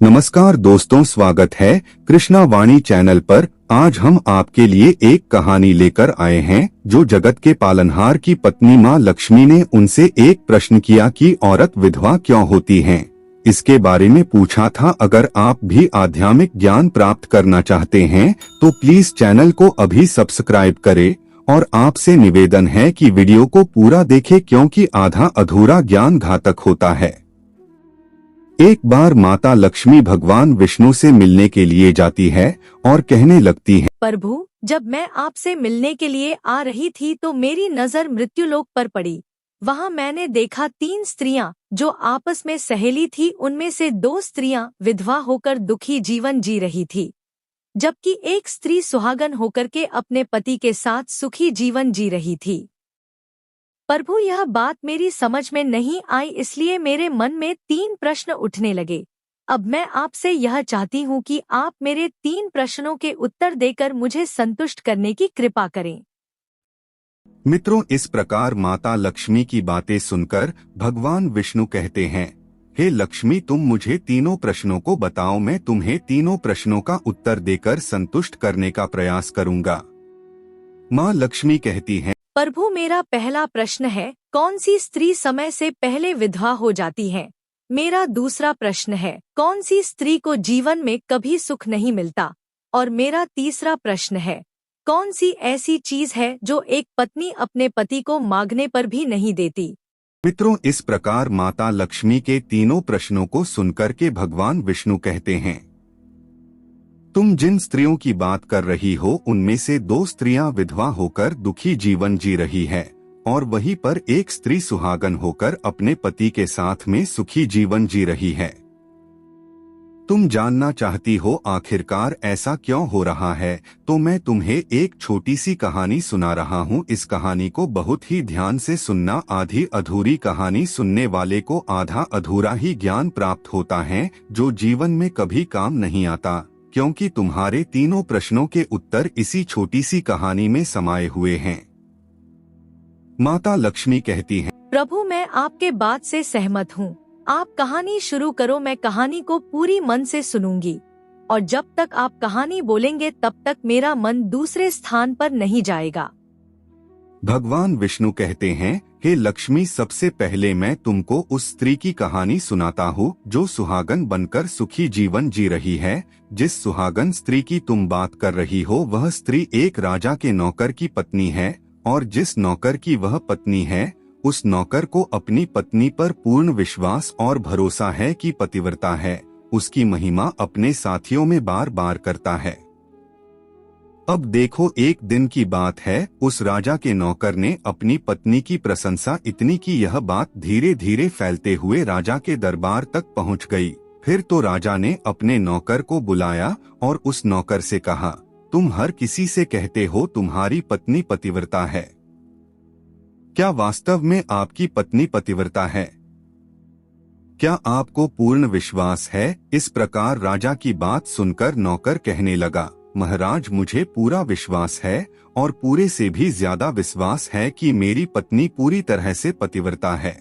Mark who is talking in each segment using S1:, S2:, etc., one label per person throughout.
S1: नमस्कार दोस्तों, स्वागत है कृष्णा वाणी चैनल पर। आज हम आपके लिए एक कहानी लेकर आए हैं जो जगत के पालनहार की पत्नी माँ लक्ष्मी ने उनसे एक प्रश्न किया कि औरत विधवा क्यों होती हैं। इसके बारे में पूछा था। अगर आप भी आध्यात्मिक ज्ञान प्राप्त करना चाहते हैं तो प्लीज चैनल को अभी सब्सक्राइब करें और आपसे निवेदन है कि वीडियो को पूरा देखें क्योंकि आधा अधूरा ज्ञान घातक होता है। एक बार माता लक्ष्मी भगवान विष्णु से मिलने के लिए जाती है और कहने लगती है,
S2: प्रभु, जब मैं आपसे मिलने के लिए आ रही थी तो मेरी नजर मृत्युलोक पर पड़ी। वहाँ मैंने देखा 3 स्त्रियां जो आपस में सहेली थी। उनमें से 2 स्त्रियां विधवा होकर दुखी जीवन जी रही थी, जबकि एक स्त्री सुहागन होकर के अपने पति के साथ सुखी जीवन जी रही थी। प्रभु, यह बात मेरी समझ में नहीं आई, इसलिए मेरे मन में 3 प्रश्न उठने लगे। अब मैं आपसे यह चाहती हूँ कि आप मेरे 3 प्रश्नों के उत्तर देकर मुझे संतुष्ट करने की कृपा करें।
S1: मित्रों, इस प्रकार माता लक्ष्मी की बातें सुनकर भगवान विष्णु कहते हैं, हे लक्ष्मी, तुम मुझे तीनों प्रश्नों को बताओ। मैं तुम्हें तीनों प्रश्नों का उत्तर देकर संतुष्ट करने का प्रयास करूंगा। माँ लक्ष्मी कहती हैं,
S2: प्रभु, मेरा पहला प्रश्न है, कौन सी स्त्री समय से पहले विधवा हो जाती है? मेरा दूसरा प्रश्न है, कौन सी स्त्री को जीवन में कभी सुख नहीं मिलता? और मेरा तीसरा प्रश्न है, कौन सी ऐसी चीज है जो एक पत्नी अपने पति को मांगने पर भी नहीं देती?
S1: मित्रों, इस प्रकार माता लक्ष्मी के तीनों प्रश्नों को सुनकर के भगवान विष्णु कहते हैं, तुम जिन स्त्रियों की बात कर रही हो उनमें से 2 स्त्रियां विधवा होकर दुखी जीवन जी रही है और वहीं पर एक स्त्री सुहागन होकर अपने पति के साथ में सुखी जीवन जी रही है। तुम जानना चाहती हो आखिरकार ऐसा क्यों हो रहा है, तो मैं तुम्हें एक छोटी सी कहानी सुना रहा हूँ। इस कहानी को बहुत ही ध्यान से सुनना। आधी अधूरी कहानी सुनने वाले को आधा अधूरा ही ज्ञान प्राप्त होता है जो जीवन में कभी काम नहीं आता, क्योंकि तुम्हारे तीनों प्रश्नों के उत्तर इसी छोटी सी कहानी में समाये हुए हैं। माता लक्ष्मी कहती हैं,
S2: प्रभु, मैं आपके बात से सहमत हूँ। आप कहानी शुरू करो, मैं कहानी को पूरी मन से सुनूंगी। और जब तक आप कहानी बोलेंगे तब तक मेरा मन दूसरे स्थान पर नहीं जाएगा।
S1: भगवान विष्णु कहते हैं, हे लक्ष्मी, सबसे पहले मैं तुमको उस स्त्री की कहानी सुनाता हूँ जो सुहागन बनकर सुखी जीवन जी रही है। जिस सुहागन स्त्री की तुम बात कर रही हो वह स्त्री एक राजा के नौकर की पत्नी है, और जिस नौकर की वह पत्नी है उस नौकर को अपनी पत्नी पर पूर्ण विश्वास और भरोसा है कि पतिव्रता है। उसकी महिमा अपने साथियों में बार बार करता है। अब देखो, एक दिन की बात है, उस राजा के नौकर ने अपनी पत्नी की प्रशंसा इतनी की यह बात धीरे धीरे फैलते हुए राजा के दरबार तक पहुंच गई। फिर तो राजा ने अपने नौकर को बुलाया और उस नौकर से कहा, तुम हर किसी से कहते हो तुम्हारी पत्नी पतिव्रता है, क्या वास्तव में आपकी पत्नी पतिव्रता है? क्या आपको पूर्ण विश्वास है? इस प्रकार राजा की बात सुनकर नौकर कहने लगा, महाराज, मुझे पूरा विश्वास है और पूरे से भी ज्यादा विश्वास है कि मेरी पत्नी पूरी तरह से पतिव्रता है।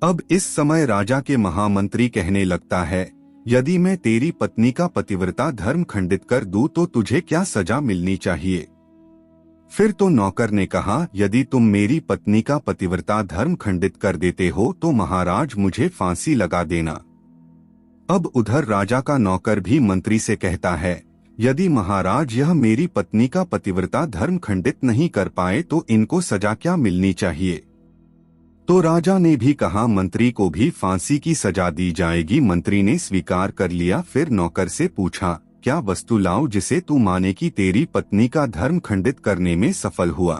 S1: अब इस समय राजा के महामंत्री कहने लगता है, यदि मैं तेरी पत्नी का पतिव्रता धर्म खंडित कर दूं तो तुझे क्या सजा मिलनी चाहिए? फिर तो नौकर ने कहा, यदि तुम मेरी पत्नी का पतिव्रता धर्म खंडित कर देते हो तो महाराज मुझे फांसी लगा देना। अब उधर राजा का नौकर भी मंत्री से कहता है, यदि महाराज यह मेरी पत्नी का पतिव्रता धर्म खंडित नहीं कर पाए तो इनको सजा क्या मिलनी चाहिए? तो राजा ने भी कहा, मंत्री को भी फांसी की सजा दी जाएगी। मंत्री ने स्वीकार कर लिया। फिर नौकर से पूछा, क्या वस्तु लाऊं जिसे तू माने कि तेरी पत्नी का धर्म खंडित करने में सफल हुआ?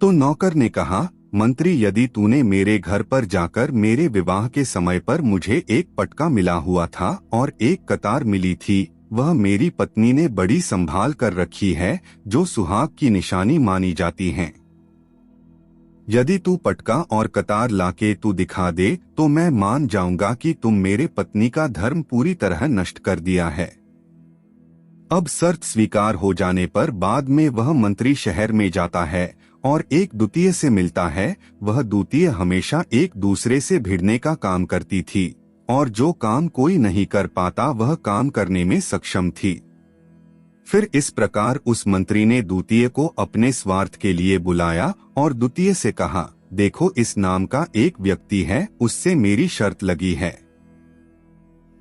S1: तो नौकर ने कहा, मंत्री, यदि तूने मेरे घर पर जाकर मेरे विवाह के समय पर मुझे एक पटका मिला हुआ था और एक कतार मिली थी, वह मेरी पत्नी ने बड़ी संभाल कर रखी है, जो सुहाग की निशानी मानी जाती हैं। यदि तू पटका और कतार लाके तू दिखा दे तो मैं मान जाऊंगा कि तुम मेरे पत्नी का धर्म पूरी तरह नष्ट कर दिया है। अब शर्त स्वीकार हो जाने पर बाद में वह मंत्री शहर में जाता है और एक द्वितीय से मिलता है। वह द्वितीय हमेशा एक दूसरे से भिड़ने का काम करती थी और जो काम कोई नहीं कर पाता वह काम करने में सक्षम थी। फिर इस प्रकार उस मंत्री ने द्वितीय को अपने स्वार्थ के लिए बुलाया और द्वितीय से कहा, देखो इस नाम का एक व्यक्ति है, उससे मेरी शर्त लगी है।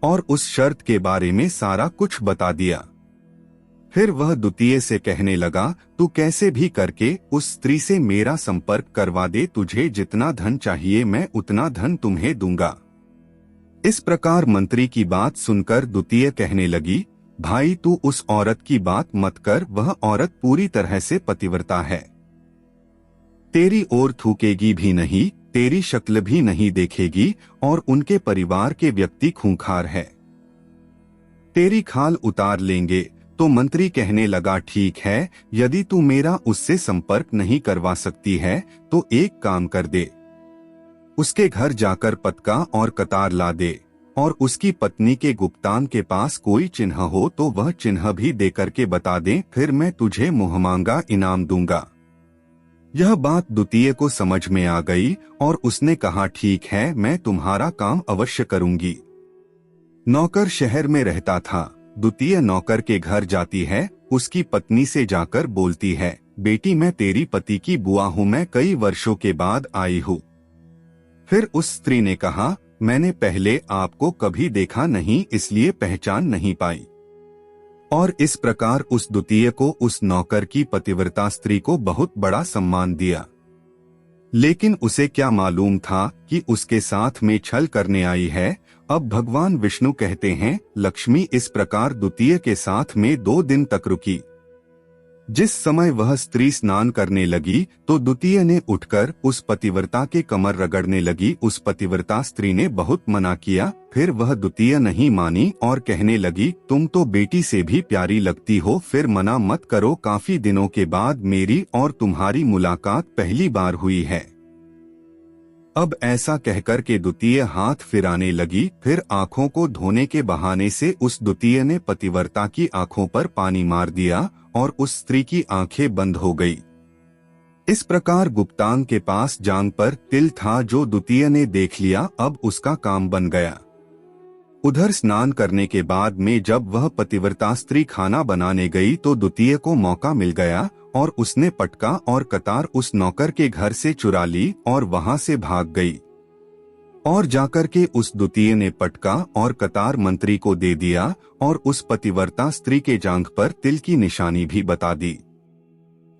S1: और उस शर्त के बारे में सारा कुछ बता दिया। फिर वह द्वितीय से कहने लगा, तू कैसे भी करके उस स्त्री से मेरा संपर्क करवा दे, तुझे जितना धन चाहिए मैं उतना धन तुम्हें दूंगा। इस प्रकार मंत्री की बात सुनकर द्वितीय कहने लगी, भाई तू उस औरत की बात मत कर, वह औरत पूरी तरह से पतिव्रता है, तेरी ओर थूकेगी भी नहीं, तेरी शक्ल भी नहीं देखेगी और उनके परिवार के व्यक्ति खूंखार है, तेरी खाल उतार लेंगे। तो मंत्री कहने लगा, ठीक है, यदि तू मेरा उससे संपर्क नहीं करवा सकती है तो एक काम कर दे, उसके घर जाकर पतका और कतार ला दे और उसकी पत्नी के गुप्तान के पास कोई चिन्ह हो तो वह चिन्ह भी देकर के बता दे, फिर मैं तुझे मुहमांगा इनाम दूंगा। यह बात द्वितीय को समझ में आ गई और उसने कहा, ठीक है, मैं तुम्हारा काम अवश्य करूंगी। नौकर शहर में रहता था। द्वितीय नौकर के घर जाती है, उसकी पत्नी से जाकर बोलती है, बेटी मैं तेरी पति की बुआ हूँ, मैं कई वर्षों के बाद आई हूँ। फिर उस स्त्री ने कहा, मैंने पहले आपको कभी देखा नहीं इसलिए पहचान नहीं पाई। और इस प्रकार उस द्वितीय को उस नौकर की पतिव्रता स्त्री को बहुत बड़ा सम्मान दिया। लेकिन उसे क्या मालूम था कि उसके साथ में छल करने आई है। अब भगवान विष्णु कहते हैं, लक्ष्मी इस प्रकार द्वितीय के साथ में 2 दिन तक रुकी। जिस समय वह स्त्री स्नान करने लगी तो द्वितीय ने उठकर उस पतिव्रता के कमर रगड़ने लगी। उस पतिव्रता स्त्री ने बहुत मना किया, फिर वह द्वितीय नहीं मानी और कहने लगी, तुम तो बेटी से भी प्यारी लगती हो, फिर मना मत करो, काफी दिनों के बाद मेरी और तुम्हारी मुलाकात पहली बार हुई है। अब ऐसा कहकर के द्वितीय हाथ फिराने लगी। फिर आंखों को धोने के बहाने से उस द्वितीय ने पतिव्रता की आंखों पर पानी मार दिया और उस स्त्री की आंखें बंद हो गई। इस प्रकार गुप्तांग के पास जांघ पर तिल था जो द्वितीय ने देख लिया। अब उसका काम बन गया। उधर स्नान करने के बाद में जब वह पतिव्रता स्त्री खाना बनाने गई तो द्वितीय को मौका मिल गया और उसने पटका और कतार उस नौकर के घर से चुरा ली और वहां से भाग गई। और जाकर के उस द्वितीय ने पटका और कतार मंत्री को दे दिया और उस पतिव्रता स्त्री के जांघ पर तिल की निशानी भी बता दी।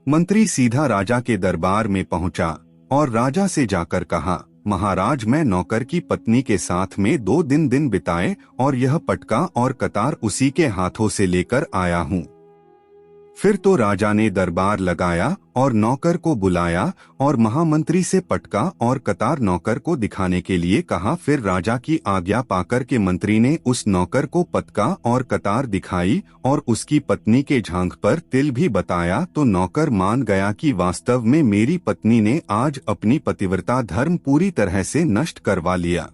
S1: मंत्री सीधा राजा के दरबार में पहुंचा और राजा से जाकर कहा, महाराज मैं नौकर की पत्नी के साथ में 2 दिन बिताए और यह पटका और कतार उसी के हाथों से लेकर आया हूँ। फिर तो राजा ने दरबार लगाया और नौकर को बुलाया और महामंत्री से पटका और कतार नौकर को दिखाने के लिए कहा। फिर राजा की आज्ञा पाकर के मंत्री ने उस नौकर को पटका और कतार दिखाई और उसकी पत्नी के जांघ पर तिल भी बताया तो नौकर मान गया कि वास्तव में मेरी पत्नी ने आज अपनी पतिव्रता धर्म पूरी तरह से नष्ट करवा लिया।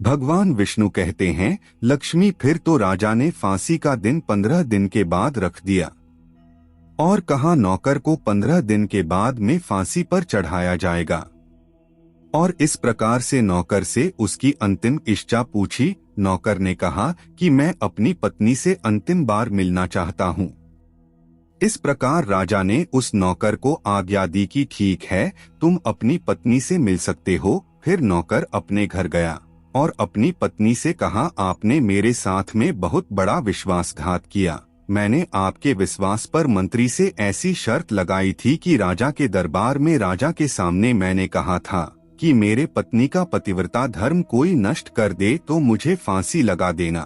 S1: भगवान विष्णु कहते हैं, लक्ष्मी फिर तो राजा ने फांसी का दिन 15 दिन के बाद रख दिया और कहा नौकर को 15 दिन के बाद में फांसी पर चढ़ाया जाएगा। और इस प्रकार से नौकर से उसकी अंतिम इच्छा पूछी। नौकर ने कहा कि मैं अपनी पत्नी से अंतिम बार मिलना चाहता हूँ। इस प्रकार राजा ने उस नौकर को आज्ञा दी कि ठीक है, तुम अपनी पत्नी से मिल सकते हो। फिर नौकर अपने घर गया और अपनी पत्नी से कहा, आपने मेरे साथ में बहुत बड़ा विश्वासघात किया। मैंने आपके विश्वास पर मंत्री से ऐसी शर्त लगाई थी कि राजा के दरबार में राजा के सामने मैंने कहा था कि मेरे पत्नी का पतिव्रता धर्म कोई नष्ट कर दे तो मुझे फांसी लगा देना।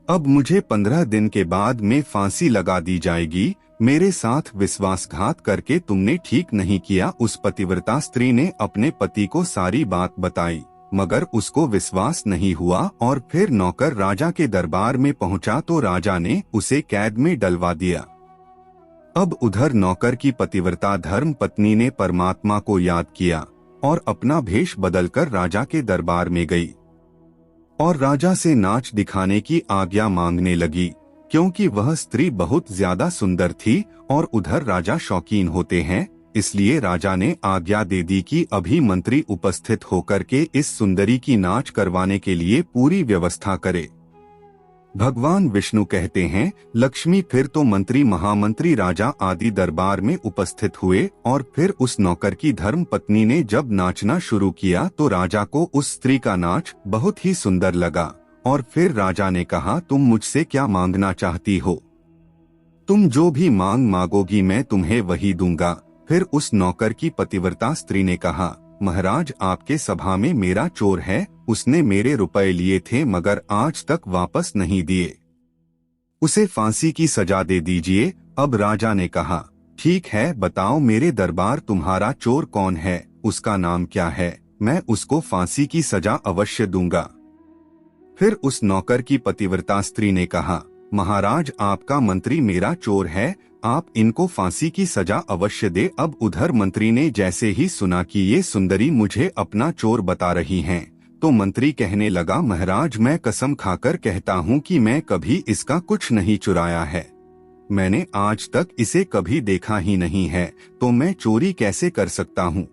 S1: अब मुझे 15 दिन के बाद में फांसी लगा दी जाएगी। मेरे साथ विश्वासघात करके तुमने ठीक नहीं किया। उस पतिव्रता स्त्री ने अपने पति को सारी बात बताई मगर उसको विश्वास नहीं हुआ और फिर नौकर राजा के दरबार में पहुंचा तो राजा ने उसे कैद में डलवा दिया। अब उधर नौकर की पतिव्रता धर्म पत्नी ने परमात्मा को याद किया और अपना भेष बदलकर राजा के दरबार में गई और राजा से नाच दिखाने की आज्ञा मांगने लगी क्योंकि वह स्त्री बहुत ज्यादा सुंदर थी और उधर राजा शौकीन होते हैं इसलिए राजा ने आज्ञा दे दी कि अभी मंत्री उपस्थित होकर के इस सुंदरी की नाच करवाने के लिए पूरी व्यवस्था करे। भगवान विष्णु कहते हैं, लक्ष्मी फिर तो मंत्री, महामंत्री, राजा आदि दरबार में उपस्थित हुए और फिर उस नौकर की धर्म पत्नी ने जब नाचना शुरू किया तो राजा को उस स्त्री का नाच बहुत ही सुंदर लगा और फिर राजा ने कहा, तुम मुझसे क्या मांगना चाहती हो? तुम जो भी मांग मांगोगी मैं तुम्हें वही दूंगा। फिर उस नौकर की पतिव्रता स्त्री ने कहा, महाराज आपके सभा में मेरा चोर है, उसने मेरे रुपए लिए थे मगर आज तक वापस नहीं दिए, उसे फांसी की सजा दे दीजिए। अब राजा ने कहा, ठीक है, बताओ मेरे दरबार तुम्हारा चोर कौन है, उसका नाम क्या है, मैं उसको फांसी की सजा अवश्य दूंगा। फिर उस नौकर की पतिव्रता स्त्री ने कहा, महाराज आपका मंत्री मेरा चोर है, आप इनको फांसी की सजा अवश्य दे। अब उधर मंत्री ने जैसे ही सुना कि ये सुंदरी मुझे अपना चोर बता रही हैं, तो मंत्री कहने लगा, महाराज मैं कसम खाकर कहता हूँ कि मैं कभी इसका कुछ नहीं चुराया है, मैंने आज तक इसे कभी देखा ही नहीं है, तो मैं चोरी कैसे कर सकता हूँ?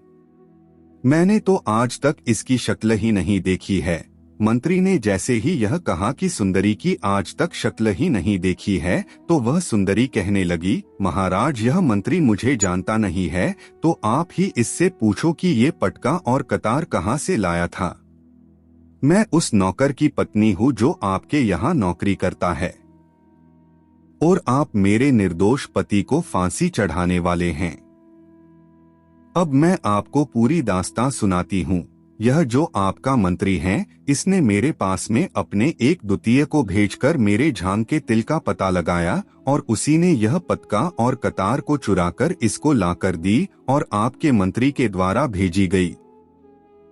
S1: मैंने तो आज तक इसकी शक्ल ही नहीं देखी है। मंत्री ने जैसे ही यह कहा कि सुंदरी की आज तक शक्ल ही नहीं देखी है, तो वह सुंदरी कहने लगी, महाराज यह मंत्री मुझे जानता नहीं है, तो आप ही इससे पूछो कि ये पटका और कतार कहाँ से लाया था। मैं उस नौकर की पत्नी हूँ जो आपके यहाँ नौकरी करता है और आप मेरे निर्दोष पति को फांसी चढ़ाने वाले हैं। अब मैं आपको पूरी दास्तां सुनाती हूँ। यह जो आपका मंत्री है, इसने मेरे पास में अपने एक द्वितीय को भेजकर मेरे झांग के तिल का पता लगाया और उसी ने यह पटका और कतार को चुराकर इसको लाकर दी और आपके मंत्री के द्वारा भेजी गई।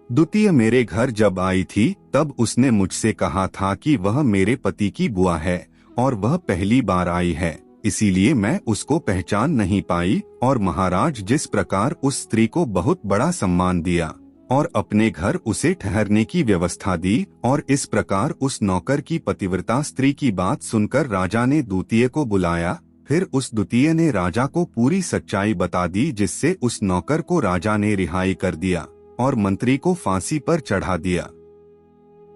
S1: द्वितीय मेरे घर जब आई थी तब उसने मुझसे कहा था कि वह मेरे पति की बुआ है और वह पहली बार आई है, इसीलिए मैं उसको पहचान नहीं पाई। और महाराज जिस प्रकार उस स्त्री को बहुत बड़ा सम्मान दिया और अपने घर उसे ठहरने की व्यवस्था दी, और इस प्रकार उस नौकर की पतिव्रता स्त्री की बात सुनकर राजा ने द्वितीय को बुलाया। फिर उस द्वितीय ने राजा को पूरी सच्चाई बता दी, जिससे उस नौकर को राजा ने रिहाई कर दिया और मंत्री को फांसी पर चढ़ा दिया।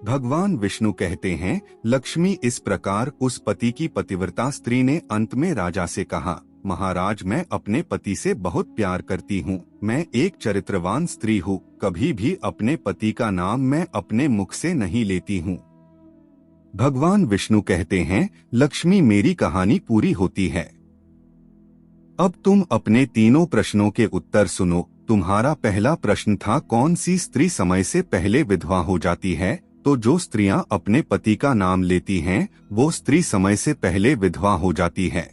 S1: भगवान विष्णु कहते हैं, लक्ष्मी इस प्रकार उस पति की पतिव्रता स्त्री ने अंत में राजा से कहा, महाराज मैं अपने पति से बहुत प्यार करती हूँ, मैं एक चरित्रवान स्त्री हूँ, कभी भी अपने पति का नाम मैं अपने मुख से नहीं लेती हूँ। भगवान विष्णु कहते हैं, लक्ष्मी मेरी कहानी पूरी होती है। अब तुम अपने तीनों प्रश्नों के उत्तर सुनो। तुम्हारा पहला प्रश्न था, कौन सी स्त्री समय से पहले विधवा हो जाती है? तो जो स्त्रियां अपने पति का नाम लेती हैं, वो स्त्री समय से पहले विधवा हो जाती है,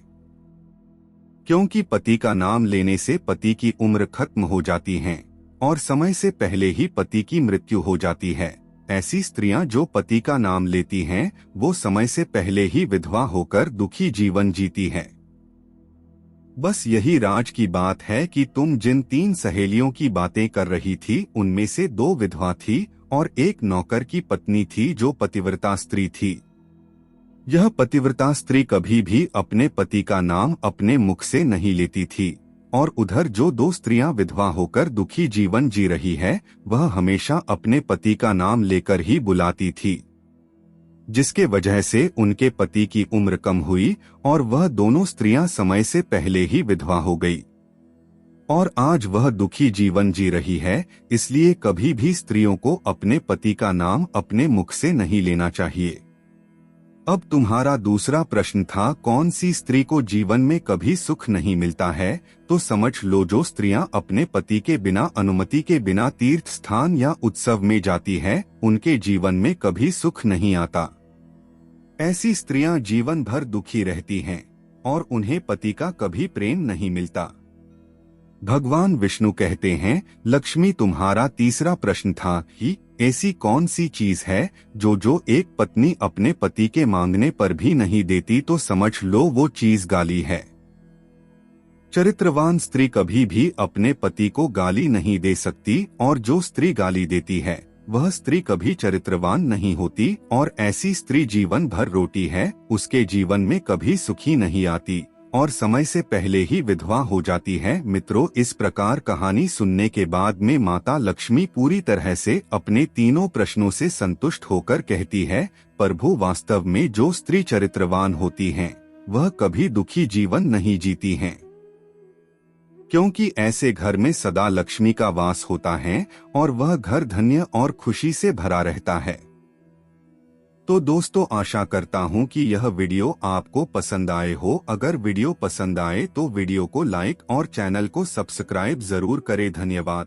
S1: क्योंकि पति का नाम लेने से पति की उम्र खत्म हो जाती है और समय से पहले ही पति की मृत्यु हो जाती है। ऐसी स्त्रियां जो पति का नाम लेती हैं, वो समय से पहले ही विधवा होकर दुखी जीवन जीती है। बस यही राज की बात है कि तुम जिन 3 सहेलियों की बातें कर रही थी, उनमें से 2 विधवा थी और एक नौकर की पत्नी थी जो पतिव्रता स्त्री थी। यह पतिव्रता स्त्री कभी भी अपने पति का नाम अपने मुख से नहीं लेती थी, और उधर जो 2 स्त्रियां विधवा होकर दुखी जीवन जी रही है, वह हमेशा अपने पति का नाम लेकर ही बुलाती थी, जिसके वजह से उनके पति की उम्र कम हुई और वह दोनों स्त्रियां समय से पहले ही विधवा हो गई और आज वह दुखी जीवन जी रही है। इसलिए कभी भी स्त्रियों को अपने पति का नाम अपने मुख से नहीं लेना चाहिए। अब तुम्हारा दूसरा प्रश्न था, कौन सी स्त्री को जीवन में कभी सुख नहीं मिलता है? तो समझ लो, जो स्त्रियां अपने पति के बिना अनुमति के बिना तीर्थ स्थान या उत्सव में जाती है, उनके जीवन में कभी सुख नहीं आता। ऐसी स्त्रियां जीवन भर दुखी रहती हैं और उन्हें पति का कभी प्रेम नहीं मिलता। भगवान विष्णु कहते हैं, लक्ष्मी तुम्हारा तीसरा प्रश्न था कि ऐसी कौन सी चीज है जो एक पत्नी अपने पति के मांगने पर भी नहीं देती, तो समझ लो वो चीज गाली है। चरित्रवान स्त्री कभी भी अपने पति को गाली नहीं दे सकती और जो स्त्री गाली देती है वह स्त्री कभी चरित्रवान नहीं होती और ऐसी स्त्री जीवन भर रोती है, उसके जीवन में कभी सुखी नहीं आती और समय से पहले ही विधवा हो जाती है। मित्रों, इस प्रकार कहानी सुनने के बाद में माता लक्ष्मी पूरी तरह से अपने तीनों प्रश्नों से संतुष्ट होकर कहती है, प्रभु, वास्तव में जो स्त्री चरित्रवान होती हैं, वह कभी दुखी जीवन नहीं जीती हैं, क्योंकि ऐसे घर में सदा लक्ष्मी का वास होता है और वह घर धन्य और खुशी से भरा रहता है। तो दोस्तों, आशा करता हूं कि यह वीडियो आपको पसंद आए हो। अगर वीडियो पसंद आए तो वीडियो को लाइक और चैनल को सब्सक्राइब जरूर करें। धन्यवाद।